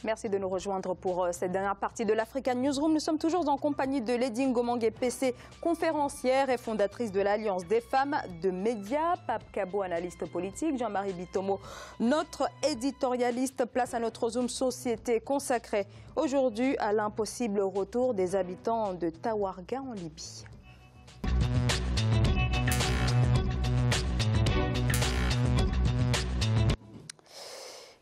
Merci de nous rejoindre pour cette dernière partie de l'African Newsroom. Nous sommes toujours en compagnie de Lady Ngomangue PC, conférencière et fondatrice de l'Alliance des femmes de médias. Pape Kabo, analyste politique. Jean-Marie Bitomo, notre éditorialiste. Place à notre Zoom Société consacré aujourd'hui à l'impossible retour des habitants de Tawarga en Libye.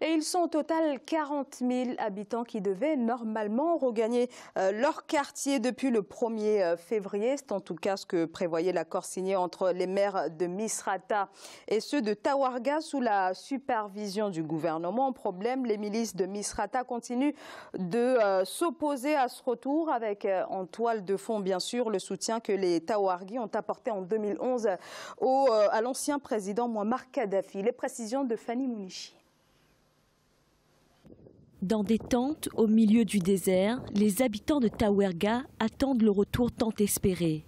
Et ils sont au total 40 000 habitants qui devaient normalement regagner leur quartier depuis le 1er février. C'est en tout cas ce que prévoyait l'accord signé entre les maires de Misrata et ceux de Tawarga sous la supervision du gouvernement. Problème, les milices de Misrata continuent de s'opposer à ce retour avec en toile de fond bien sûr le soutien que les Tawargis ont apporté en 2011 à l'ancien président Mouammar Kadhafi. Les précisions de Fanny Mounichi. Dans des tentes au milieu du désert, les habitants de Tawarga attendent le retour tant espéré.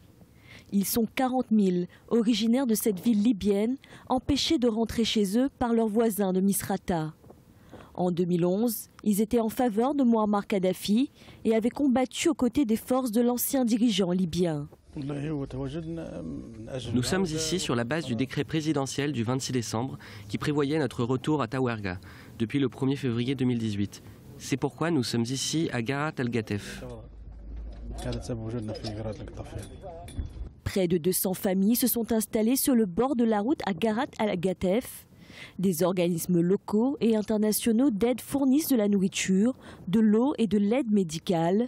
Ils sont 40 000, originaires de cette ville libyenne, empêchés de rentrer chez eux par leurs voisins de Misrata. En 2011, ils étaient en faveur de Mouammar Kadhafi et avaient combattu aux côtés des forces de l'ancien dirigeant libyen. Nous sommes ici sur la base du décret présidentiel du 26 décembre qui prévoyait notre retour à Tawarga depuis le 1er février 2018. C'est pourquoi nous sommes ici à Garat al-Gatef. Près de 200 familles se sont installées sur le bord de la route à Garat al-Gatef. Des organismes locaux et internationaux d'aide fournissent de la nourriture, de l'eau et de l'aide médicale.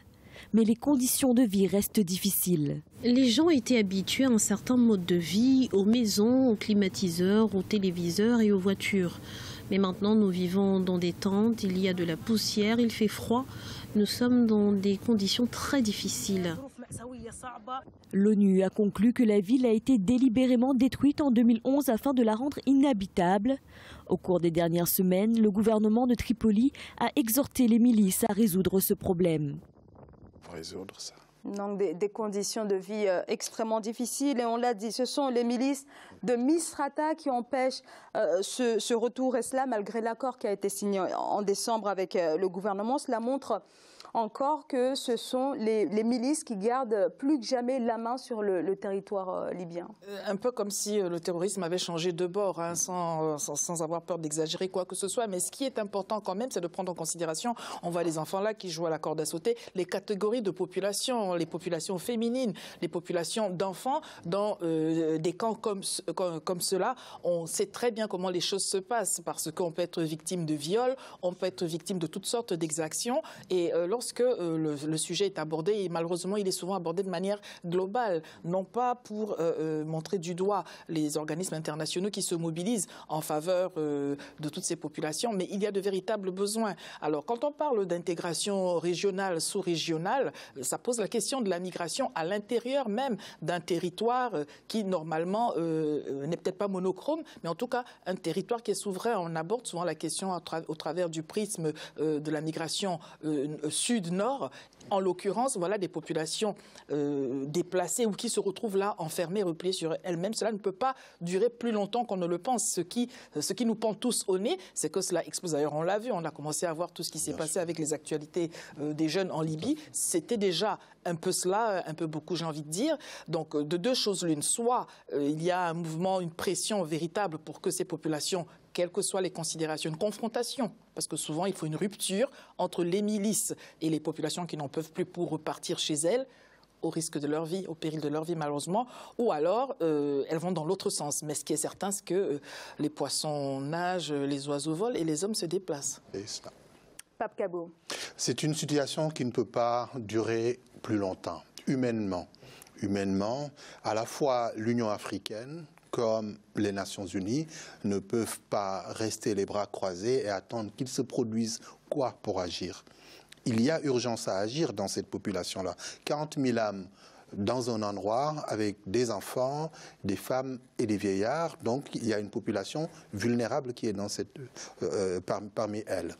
Mais les conditions de vie restent difficiles. Les gens étaient habitués à un certain mode de vie, aux maisons, aux climatiseurs, aux téléviseurs et aux voitures. Mais maintenant, nous vivons dans des tentes, il y a de la poussière, il fait froid. Nous sommes dans des conditions très difficiles. L'ONU a conclu que la ville a été délibérément détruite en 2011 afin de la rendre inhabitable. Au cours des dernières semaines, le gouvernement de Tripoli a exhorté les milices à résoudre ce problème. Résoudre ça. Donc des conditions de vie extrêmement difficiles et on l'a dit, ce sont les milices de Misrata qui empêchent ce retour et cela malgré l'accord qui a été signé en décembre avec le gouvernement. Cela montre encore que ce sont les milices qui gardent plus que jamais la main sur le territoire libyen. Un peu comme si le terrorisme avait changé de bord, hein, sans avoir peur d'exagérer quoi que ce soit. Mais ce qui est important quand même, c'est de prendre en considération, on voit les enfants là qui jouent à la corde à sauter, les catégories de population, les populations féminines, les populations d'enfants dans des camps comme cela. On sait très bien comment les choses se passent parce qu'on peut être victime de viols, on peut être victime de toutes sortes d'exactions et lorsque le sujet est abordé, et malheureusement il est souvent abordé de manière globale, non pas pour montrer du doigt les organismes internationaux qui se mobilisent en faveur de toutes ces populations, mais il y a de véritables besoins. Alors quand on parle d'intégration régionale, sous-régionale, ça pose la question de la migration à l'intérieur même d'un territoire qui normalement n'est peut-être pas monochrome, mais en tout cas un territoire qui est souverain. On aborde souvent la question au travers du prisme de la migration sud-nord. En l'occurrence, voilà des populations déplacées ou qui se retrouvent là enfermées, repliées sur elles-mêmes. Cela ne peut pas durer plus longtemps qu'on ne le pense. Ce qui nous pend tous au nez, c'est que cela explose. D'ailleurs, on l'a vu, on a commencé à voir tout ce qui s'est passé avec les actualités des jeunes en Libye. C'était déjà un peu cela, un peu beaucoup, j'ai envie de dire. Donc, de deux choses l'une. Soit il y a un mouvement, une pression véritable pour que ces populations, quelles que soient les considérations, une confrontation, parce que souvent il faut une rupture entre les milices et les populations qui n'en peuvent plus pour repartir chez elles, au risque de leur vie, au péril de leur vie malheureusement, ou alors elles vont dans l'autre sens. Mais ce qui est certain, c'est que les poissons nagent, les oiseaux volent et les hommes se déplacent. Pape Kabo. C'est une situation qui ne peut pas durer plus longtemps, humainement. Humainement, à la fois l'Union africaine comme les Nations Unies ne peuvent pas rester les bras croisés et attendre qu'il se produise quoi pour agir. Il y a urgence à agir dans cette population-là. 40 000 âmes dans un endroit avec des enfants, des femmes et des vieillards. Donc il y a une population vulnérable qui est dans parmi elles.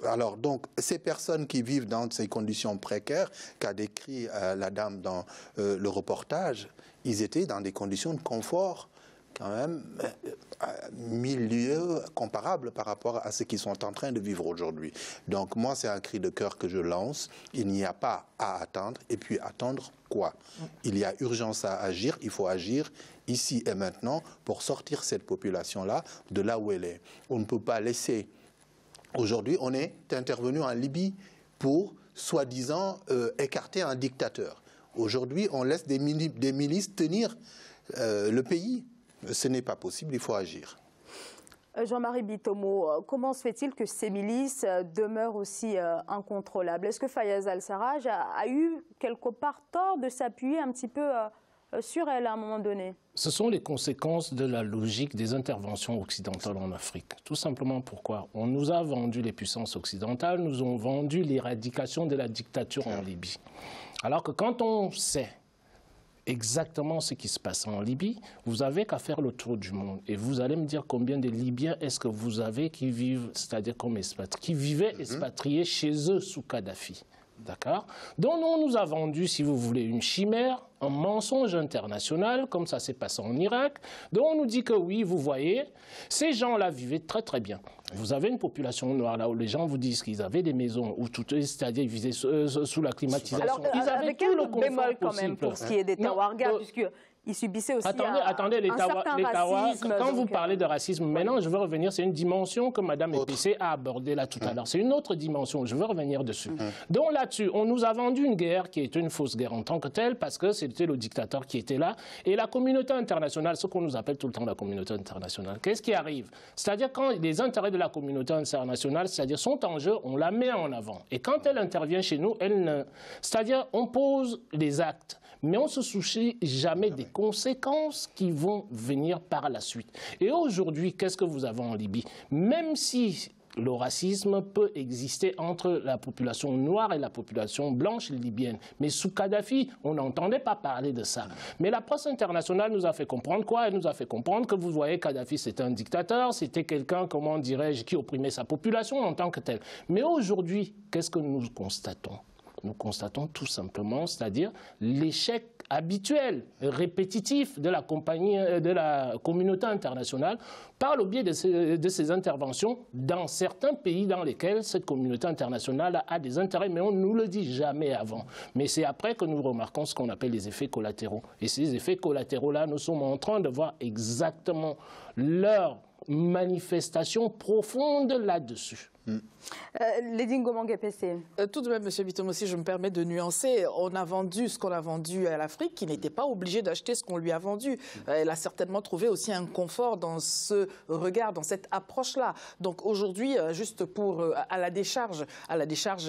Alors donc ces personnes qui vivent dans ces conditions précaires qu'a décrit la dame dans le reportage, ils étaient dans des conditions de confort quand même 1000 lieues comparables par rapport à ce qu'ils sont en train de vivre aujourd'hui. Donc moi, c'est un cri de cœur que je lance. Il n'y a pas à attendre. Et puis attendre quoi? Il y a urgence à agir. Il faut agir ici et maintenant pour sortir cette population-là de là où elle est. On ne peut pas laisser... Aujourd'hui, on est intervenu en Libye pour, soi-disant, écarter un dictateur. Aujourd'hui, on laisse des milices tenir le pays. Ce n'est pas possible, il faut agir. Jean-Marie Bitomo, comment se fait-il que ces milices demeurent aussi incontrôlables? Est-ce que Fayez al-Sarraj a eu quelque part tort de s'appuyer un petit peu sur elle à un moment donné? Ce sont les conséquences de la logique des interventions occidentales en Afrique. Tout simplement pourquoi? On nous a vendu, les puissances occidentales nous ont vendu l'éradication de la dictature en Libye. Alors que quand on sait exactement ce qui se passe en Libye, vous n'avez qu'à faire le tour du monde. Et vous allez me dire combien de Libyens est-ce que vous avez qui vivent, c'est-à-dire comme expatriés, qui vivaient expatriés chez eux sous Kadhafi. D'accord? Donc on nous a vendu, si vous voulez, une chimère, un mensonge international, comme ça s'est passé en Irak. Donc on nous dit que oui, vous voyez, ces gens-là vivaient très très bien. Vous avez une population noire là où les gens vous disent qu'ils avaient des maisons, où c'est-à-dire ils vivaient sous la climatisation. Alors, ils avaient avec tout le confort bémol quand possible. même pour ce qui est des Tawarga, puisqu'ils subissaient aussi attendez, les racisme. Quand vous parlez de racisme, maintenant je veux revenir, c'est une dimension que Mme Epessé a abordée là tout à l'heure. C'est une autre dimension, je veux revenir dessus. Donc là-dessus, on nous a vendu une guerre qui est une fausse guerre en tant que telle, parce que c'était le dictateur qui était là. Et la communauté internationale, ce qu'on nous appelle tout le temps la communauté internationale, qu'est-ce qui arrive? C'est-à-dire quand les intérêts de la communauté internationale, c'est-à-dire sont en jeu, on la met en avant. Et quand elle intervient chez nous, c'est-à-dire on pose les actes. Mais on ne se soucie jamais des conséquences qui vont venir par la suite. Et aujourd'hui, qu'est-ce que vous avez en Libye? Même si le racisme peut exister entre la population noire et la population blanche libyenne. Mais sous Kadhafi, on n'entendait pas parler de ça. Mais la presse internationale nous a fait comprendre quoi? Elle nous a fait comprendre que vous voyez, Kadhafi, c'était un dictateur, c'était quelqu'un, comment dirais-je, qui opprimait sa population en tant que tel. Mais aujourd'hui, qu'est-ce que nous constatons? Nous constatons tout simplement, c'est-à-dire l'échec habituel, répétitif de la communauté internationale par le biais de ces interventions dans certains pays dans lesquels cette communauté internationale a des intérêts, mais on ne nous le dit jamais avant. Mais c'est après que nous remarquons ce qu'on appelle les effets collatéraux. Et ces effets collatéraux-là, nous sommes en train de voir exactement leur manifestation profonde là-dessus. Lady Ngomangue PC. Tout de même, M. Bitomo, si je me permets de nuancer, on a vendu ce qu'on a vendu à l'Afrique, qui n'était pas obligée d'acheter ce qu'on lui a vendu. Elle a certainement trouvé aussi un confort dans ce regard, dans cette approche-là. Donc aujourd'hui, juste pour à la décharge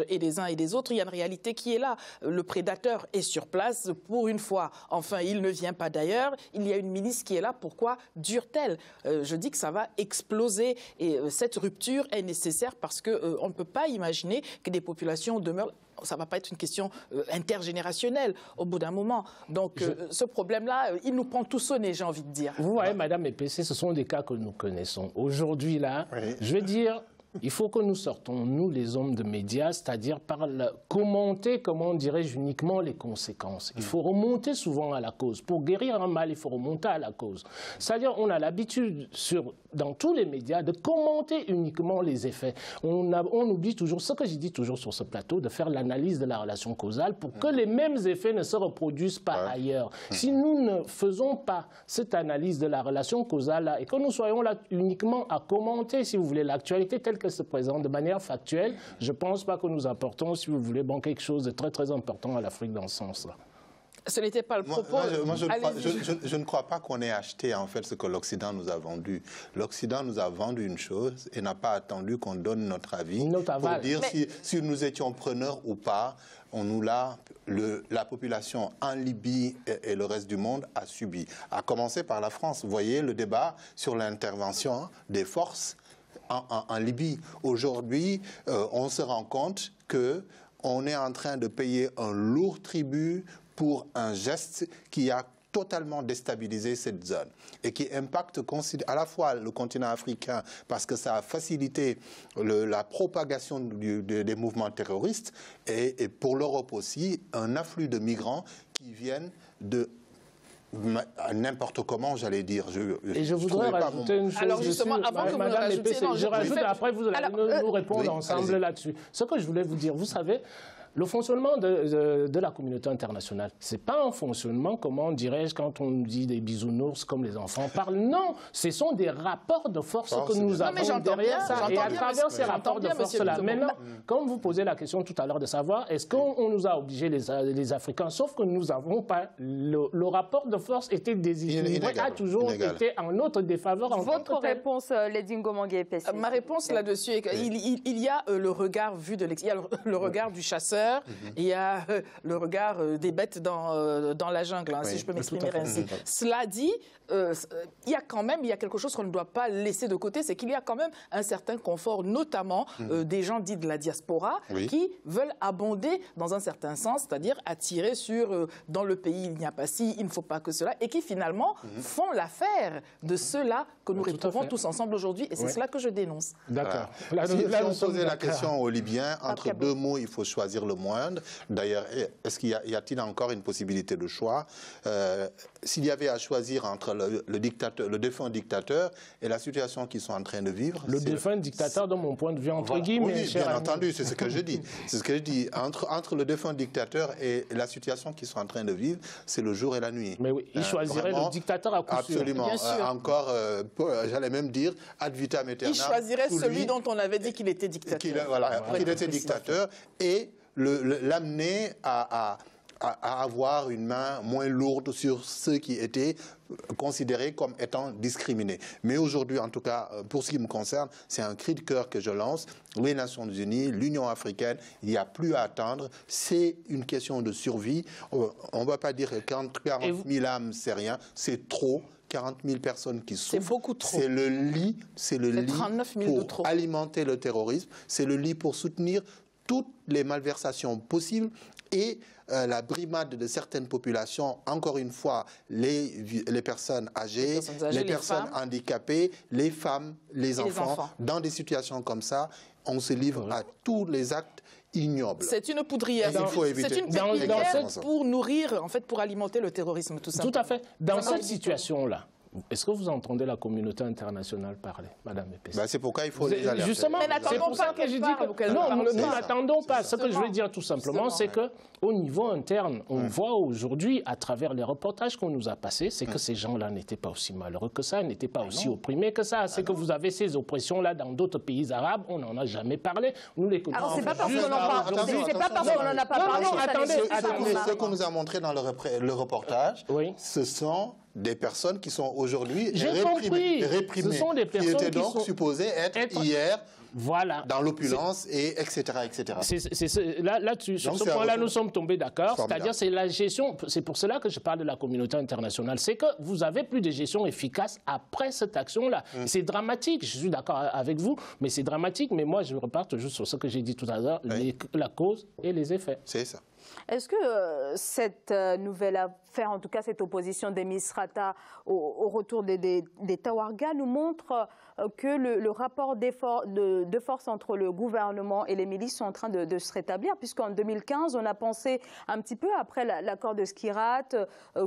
et des uns et des autres, il y a une réalité qui est là. Le prédateur est sur place pour une fois. Enfin, il ne vient pas d'ailleurs. Il y a une milice qui est là. Pourquoi dure-t-elle? Je dis que ça va exploser et cette rupture est nécessaire parce que on ne peut pas imaginer que des populations demeurent. Ça ne va pas être une question intergénérationnelle au bout d'un moment. Donc ce problème-là, il nous prend tous au nez, j'ai envie de dire. Vous voyez, Madame Epessé, ce sont des cas que nous connaissons. Aujourd'hui, là, je veux dire, il faut que nous sortons, nous, les hommes de médias, c'est-à-dire par commenter, comment dirais-je, uniquement les conséquences. Il faut remonter souvent à la cause. Pour guérir un mal, il faut remonter à la cause. C'est-à-dire, on a l'habitude, dans tous les médias, de commenter uniquement les effets. On oublie toujours, ce que je dis toujours sur ce plateau, de faire l'analyse de la relation causale pour que les mêmes effets ne se reproduisent pas ailleurs. Si nous ne faisons pas cette analyse de la relation causale-là et que nous soyons là uniquement à commenter, si vous voulez, l'actualité telle qu'elle se présente de manière factuelle, je ne pense pas que nous apportons, si vous voulez, quelque chose de très très important à l'Afrique dans ce sens-là. Ce n'était pas le propos. Moi, je ne crois pas qu'on ait acheté en fait ce que l'Occident nous a vendu. L'Occident nous a vendu une chose et n'a pas attendu qu'on donne notre avis pour dire si nous étions preneurs ou pas. La population en Libye et le reste du monde a subi. À commencer par la France. Vous voyez le débat sur l'intervention des forces en Libye. Aujourd'hui, on se rend compte qu'on est en train de payer un lourd tribut pour un geste qui a totalement déstabilisé cette zone et qui impacte à la fois le continent africain parce que ça a facilité la propagation des mouvements terroristes et pour l'Europe aussi, un afflux de migrants qui viennent n'importe comment, j'allais dire. Et je voudrais rajouter une chose. Alors justement, avant que vous Madame rajoutiez, je rajoute, après vous allez nous répondre ensemble là-dessus. Ce que je voulais vous dire, vous savez, le fonctionnement de la communauté internationale, ce n'est pas un fonctionnement, comment dirais-je, quand on dit des bisounours comme les enfants parlent. Non, ce sont des rapports de force que nous avons derrière ça. Et à travers ces rapports de force-là, maintenant, comme vous posez la question tout à l'heure de savoir, est-ce qu'on nous a obligés, les Africains, sauf que nous n'avons pas, le rapport de force était déséquilibré, a toujours été en notre défaveur. Votre réponse, Lady Ngomangue PC. Ma réponse là-dessus est qu'il y a le regard vu de l'extérieur, il y a le regard du chasseur, il y a le regard des bêtes dans la jungle, si je peux m'exprimer ainsi. Cela dit, il y a quelque chose qu'on ne doit pas laisser de côté, c'est qu'il y a quand même un certain confort, notamment des gens dits de la diaspora, qui veulent abonder dans un certain sens, c'est-à-dire attirer sur dans le pays il n'y a pas ci, il ne faut pas que cela, et qui finalement font l'affaire de ceux-là que nous retrouvons tous ensemble aujourd'hui, et c'est cela que je dénonce. D'accord. Si on posait la question aux Libyens, entre deux mots, il faut choisir le moindre. D'ailleurs, est-ce qu'il y a-t-il encore une possibilité de choix? S'il y avait à choisir entre le défunt dictateur et la situation qu'ils sont en train de vivre... Le défunt dictateur, de mon point de vue, entre guillemets... Oui, bien entendu, c'est ce que je dis. C'est ce que je dis. Entre le défunt dictateur et la situation qu'ils sont en train de vivre, c'est le jour et la nuit. Mais oui, il choisirait le dictateur à coup sûr. Absolument. Encore, j'allais même dire, ad vitam aeternam. Il choisirait celui dont on avait dit qu'il était dictateur. Qu'il était dictateur et l'amener à avoir une main moins lourde sur ceux qui étaient considérés comme étant discriminés. Mais aujourd'hui, en tout cas, pour ce qui me concerne, c'est un cri de cœur que je lance. Les Nations Unies, l'Union africaine, il n'y a plus à attendre. C'est une question de survie. On ne va pas dire que 40 000 âmes, c'est rien. C'est trop. 40 000 personnes qui souffrent. C'est beaucoup trop. C'est le lit pour alimenter le terrorisme. C'est le lit pour soutenir toutes les malversations possibles et la brimade de certaines populations, encore une fois, les personnes âgées, les personnes handicapées, les femmes, les enfants, dans des situations comme ça, on se livre à tous les actes ignobles. C'est une poudrière. C'est une poudrière pour nourrir, en fait, pour alimenter le terrorisme, tout simplement. Tout à fait. Dans cette situation-là, est-ce que vous entendez la communauté internationale parler, Madame Epessi? C'est pourquoi il faut les alerter. Justement, c'est pour ça que je dis que non, nous n'attendons pas. Ce que je veux dire tout simplement, c'est qu'au niveau interne, on voit aujourd'hui, à travers les reportages qu'on nous a passés, c'est que ces gens-là n'étaient pas aussi malheureux que ça, n'étaient pas aussi opprimés que ça. C'est que vous avez ces oppressions-là dans d'autres pays arabes, on n'en a jamais parlé. Nous les connaissons. Alors, c'est pas parce qu'on n'en a pas parlé. Attendez. Ce qu'on nous a montré dans le reportage, ce sont des personnes qui sont aujourd'hui réprimées. Ce sont des personnes qui étaient donc supposées être hier dans l'opulence, etc. Là-dessus, sur ce point-là, nous sommes tombés d'accord. C'est-à-dire, c'est la gestion. C'est pour cela que je parle de la communauté internationale. C'est que vous n'avez plus de gestion efficace après cette action-là. C'est dramatique. Je suis d'accord avec vous, mais c'est dramatique. Mais moi, je reparte juste sur ce que j'ai dit tout à l'heure, la cause et les effets. C'est ça. Est-ce que cette nouvelle affaire, en tout cas cette opposition des Misrata au retour des Tawarga, nous montre que le rapport de force entre le gouvernement et les milices sont en train de se rétablir, puisqu'en 2015, on a pensé un petit peu, après l'accord de Skirat,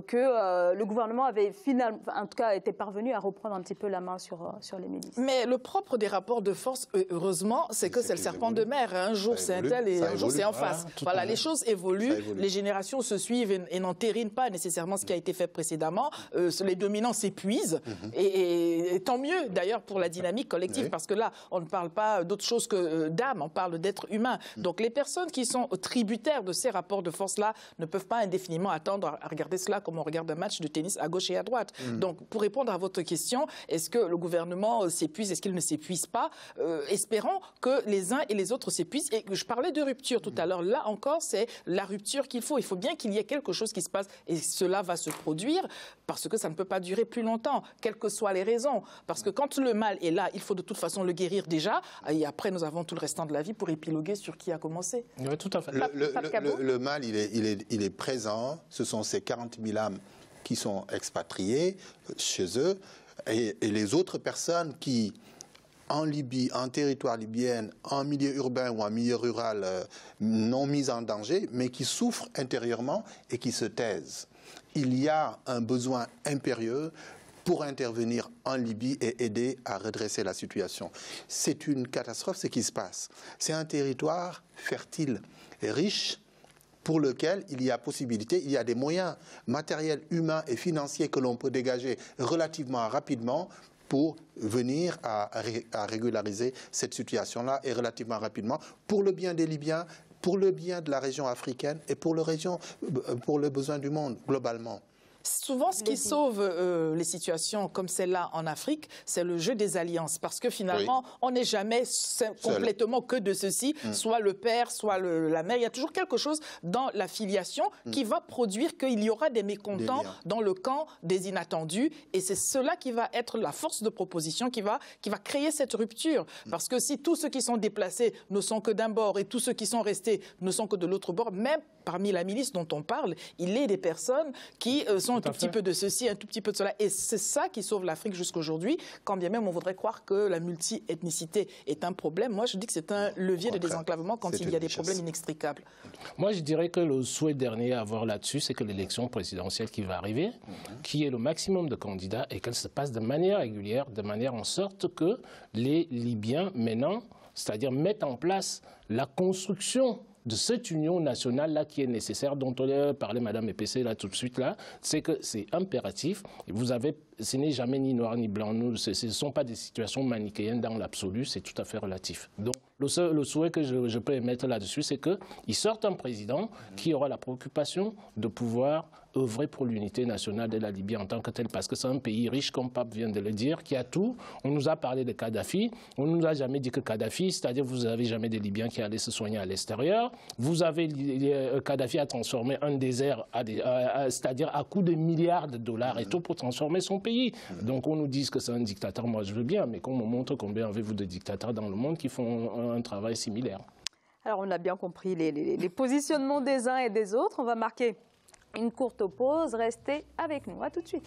que le gouvernement avait finalement, en tout cas, été parvenu à reprendre un petit peu la main sur les milices. Mais le propre des rapports de force, heureusement, c'est que c'est le serpent de mer. Un jour, c'est un tel et un jour, c'est en face. Voilà, les choses évoluent, les générations se suivent et n'entérinent pas nécessairement ce qui a été fait précédemment. Les dominants s'épuisent, et tant mieux, d'ailleurs, pour la dynamique collective, parce que là, on ne parle pas d'autre chose que d'âme, on parle d'êtres humains. Donc les personnes qui sont tributaires de ces rapports de force-là ne peuvent pas indéfiniment attendre à regarder cela comme on regarde un match de tennis à gauche et à droite. Donc pour répondre à votre question, est-ce que le gouvernement s'épuise, est-ce qu'il ne s'épuise pas? Espérons que les uns et les autres s'épuisent. Et je parlais de rupture tout à l'heure. Là encore, c'est la rupture qu'il faut. Il faut bien qu'il y ait quelque chose qui se passe et cela va se produire parce que ça ne peut pas durer plus longtemps, quelles que soient les raisons. Parce que quand le mal est là, il faut de toute façon le guérir déjà. Et après, nous avons tout le restant de la vie pour épiloguer sur qui a commencé. Oui, tout à fait. Le mal, il est présent. Ce sont ces 40 000 âmes qui sont expatriées chez eux. Et les autres personnes qui, en Libye, en territoire libyen, en milieu urbain ou en milieu rural, non mises en danger, mais qui souffrent intérieurement et qui se taisent. il y a un besoin impérieux pour intervenir en Libye et aider à redresser la situation. C'est une catastrophe ce qui se passe. C'est un territoire fertile et riche pour lequel il y a possibilité, il y a des moyens matériels, humains et financiers que l'on peut dégager relativement rapidement pour venir à régulariser cette situation-là et relativement rapidement pour le bien des Libyens, pour le bien de la région africaine et pour le besoin du monde globalement. Souvent, ce qui sauve les situations comme celle-là en Afrique, c'est le jeu des alliances. Parce que finalement, on n'est jamais complètement que de ceci, soit le père, soit la mère. Il y a toujours quelque chose dans la filiation qui va produire qu'il y aura des mécontents dans le camp des inattendus. Et c'est cela qui va être la force de proposition, qui va créer cette rupture. Parce que si tous ceux qui sont déplacés ne sont que d'un bord et tous ceux qui sont restés ne sont que de l'autre bord, même parmi la milice dont on parle, il y a des personnes qui sont un tout petit peu de ceci, un tout petit peu de cela. Et c'est ça qui sauve l'Afrique jusqu'aujourd'hui, quand bien même on voudrait croire que la multi-ethnicité est un problème. Moi, je dis que c'est un levier de désenclavement quand il y a des problèmes inextricables. Moi, je dirais que le souhait dernier à avoir là-dessus, c'est que l'élection présidentielle qui va arriver, qui est le maximum de candidats et qu'elle se passe de manière régulière, de manière en sorte que les Libyens, maintenant, c'est-à-dire mettent en place la construction de cette union nationale-là qui est nécessaire, dont on a parlé, Madame EPC, là, tout de suite, là, c'est que c'est impératif. Ce n'est jamais ni noir ni blanc. Ce ne sont pas des situations manichéennes dans l'absolu, c'est tout à fait relatif. Donc, le souhait que je peux émettre là-dessus, c'est qu'il sorte un président qui aura la préoccupation de pouvoir œuvrer pour l'unité nationale de la Libye en tant que telle, parce que c'est un pays riche, comme Pape vient de le dire, qui a tout. On nous a parlé de Kadhafi, on ne nous a jamais dit que Kadhafi, c'est-à-dire vous n'avez jamais des Libyens qui allaient se soigner à l'extérieur. Vous avez, Kadhafi a transformé un désert, c'est-à-dire à coût de milliards de dollars et tout pour transformer son pays. Donc on nous dit que c'est un dictateur, moi je veux bien, mais qu'on me montre combien avez-vous de dictateurs dans le monde qui font un travail similaire. Alors on a bien compris les positionnements des uns et des autres. On va marquer une courte pause. Restez avec nous. À tout de suite.